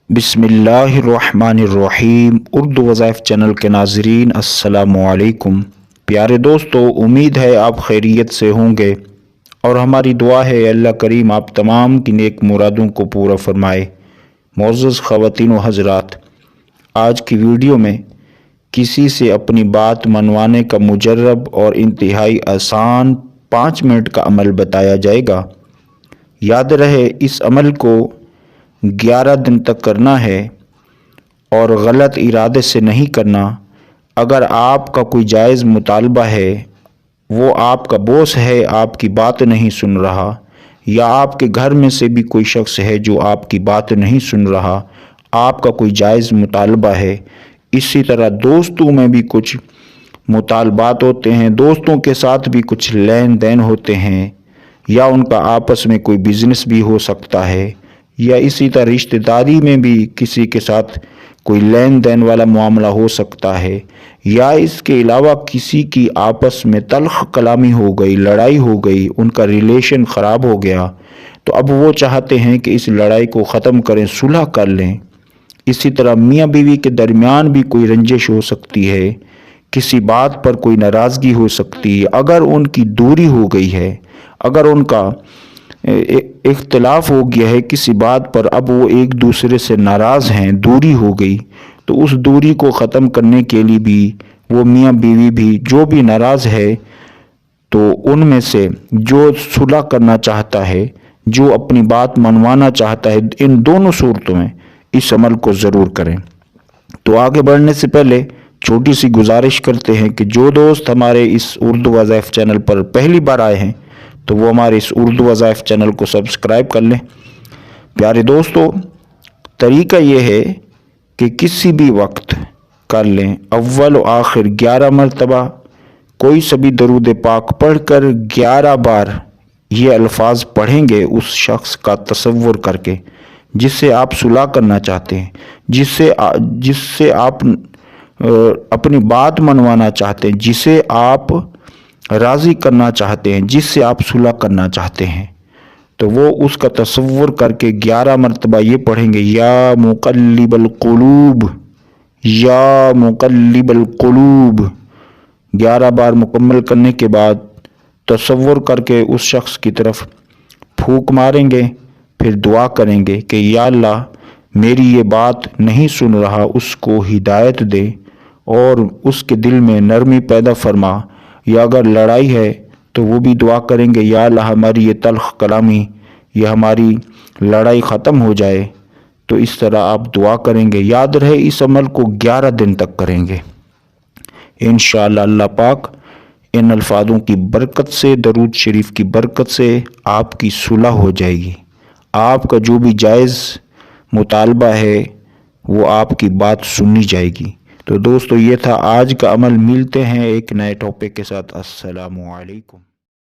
बिस्मिल्लाहिर्रहमानिर्रहीम। उर्दू वज़ाइफ चैनल के नाज़रीन अस्सलामु अलैकुम। प्यारे दोस्तों, उम्मीद है आप खैरियत से होंगे और हमारी दुआ है अल्लाह करीम आप तमाम की नेक मुरादों को पूरा फरमाए। मोअज़्ज़ज़ ख़वातीन व हज़रात, आज की वीडियो में किसी से अपनी बात मनवाने का मुजर्रब और इंतहाई आसान 5 मिनट का अमल बताया जाएगा। याद रहे, इस अमल को 11 दिन तक करना है और गलत इरादे से नहीं करना। अगर आपका कोई जायज़ मुतालबा है, वो आपका बॉस है, आपकी बात नहीं सुन रहा, या आपके घर में से भी कोई शख्स है जो आपकी बात नहीं सुन रहा, आपका कोई जायज़ मुतालबा है। इसी तरह दोस्तों में भी कुछ मुतालबात होते हैं, दोस्तों के साथ भी कुछ लेन देन होते हैं, या उनका आपस में कोई बिज़नेस भी हो सकता है, या इसी तरह रिश्तेदारी में भी किसी के साथ कोई लेन देन वाला मामला हो सकता है, या इसके अलावा किसी की आपस में तल्ख कलामी हो गई, लड़ाई हो गई, उनका रिलेशन ख़राब हो गया, तो अब वो चाहते हैं कि इस लड़ाई को ख़त्म करें, सुलह कर लें। इसी तरह मियाँ बीवी के दरमियान भी कोई रंजिश हो सकती है, किसी बात पर कोई नाराज़गी हो सकती है। अगर उनकी दूरी हो गई है, अगर उनका इख्तिलाफ हो गया है किसी बात पर, अब वो एक दूसरे से नाराज़ हैं, दूरी हो गई, तो उस दूरी को ख़त्म करने के लिए भी वो मियाँ बीवी भी जो भी नाराज़ है, तो उनमें से जो सुलह करना चाहता है, जो अपनी बात मनवाना चाहता है, इन दोनों सूरतों में इस अमल को ज़रूर करें। तो आगे बढ़ने से पहले छोटी सी गुजारिश करते हैं कि जो दोस्त हमारे इस उर्दू वज़ाइफ चैनल पर पहली बार आए हैं, तो वो हमारे इस उर्दू वज़ाइफ चैनल को सब्सक्राइब कर लें। प्यारे दोस्तों, तरीका ये है कि किसी भी वक्त कर लें, अव्वल और आखिर 11 मरतबा कोई सभी दरूद पाक पढ़कर 11 बार ये अल्फाज पढ़ेंगे उस शख्स का तसव्वुर करके जिससे आप सुलह करना चाहते हैं, जिससे आप अपनी बात मनवाना चाहते हैं, जिसे आप राज़ी करना चाहते हैं, जिससे आप सुलह करना चाहते हैं। तो वो उसका तसव्वुर करके 11 मरतबा ये पढ़ेंगे, या मुक़ल्लिबल क़ुलूब, या मुक़ल्लिबल क़ुलूब। 11 बार मुकम्मल करने के बाद तसव्वुर करके उस शख्स की तरफ फूंक मारेंगे, फिर दुआ करेंगे कि या अल्लाह मेरी ये बात नहीं सुन रहा, उसको हिदायत दे और उसके दिल में नरमी पैदा फरमा। या अगर लड़ाई है तो वो भी दुआ करेंगे, या अल्लाह हमारी ये तल्ख कलामी, ये हमारी लड़ाई ख़त्म हो जाए। तो इस तरह आप दुआ करेंगे। याद रहे, इस अमल को 11 दिन तक करेंगे। इंशाअल्लाह अल्लाह पाक इन अल्फाजों की बरकत से, दरूद शरीफ की बरकत से आपकी सुलह हो जाएगी। आपका जो भी जायज़ मुतालबा है वो आपकी बात सुनी जाएगी। तो दोस्तों, ये था आज का अमल। मिलते हैं एक नए टॉपिक के साथ। अस्सलामु अलैकुम।